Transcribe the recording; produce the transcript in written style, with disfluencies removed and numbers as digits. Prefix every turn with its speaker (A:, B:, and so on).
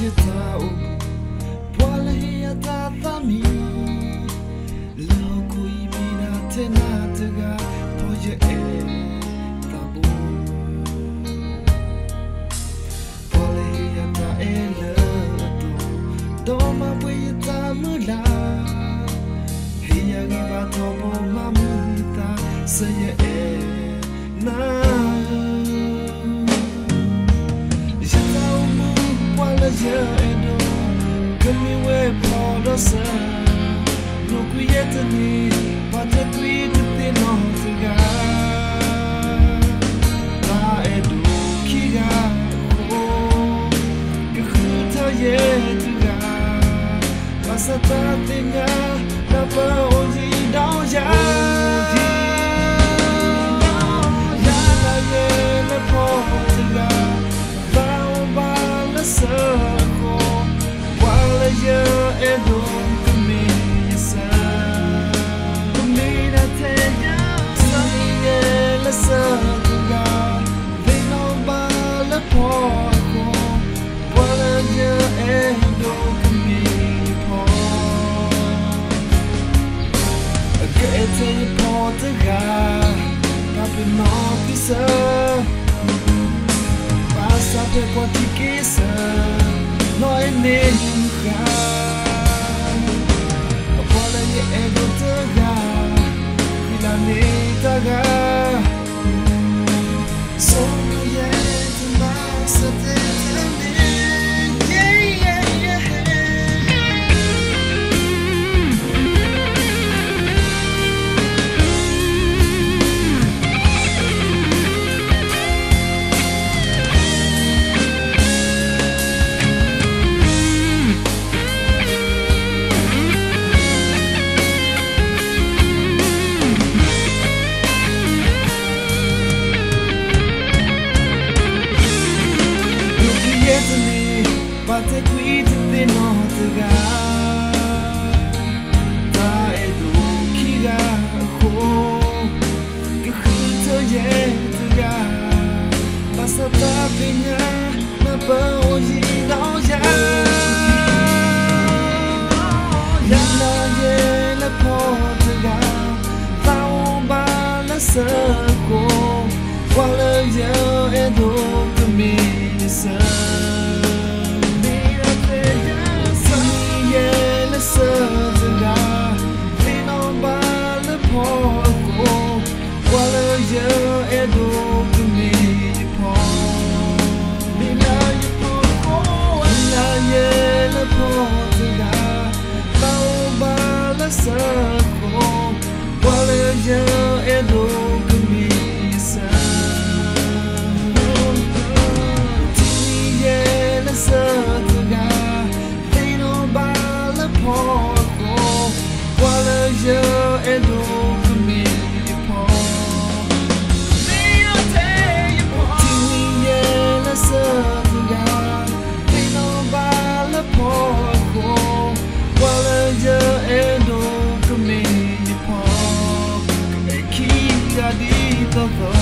A: yatao Wala hiyata tami Loko ibina tenataga Poya tabo Wala hiyata elato Doma wiyata mula Hiya giba tobo mamita Saya na ya eno kami we podosa no kuyetani pate kwite tino tiga ta edu kiga ko kuta ye tiga pasata tinga na pa oji dao ya ya la ye le po tiga ba ba la sa Passa per quanti chissà Noi ne nunca Vuole che è dottega Fila netaga Sono niente ma se te Pate qui te notiga Ta edu kiga ho Ke khuto ye tiga Basta ta pinya Na pa oji dao ya Ya la ye la po tiga Ta o ba la sa ko Wala ye edu kami sa the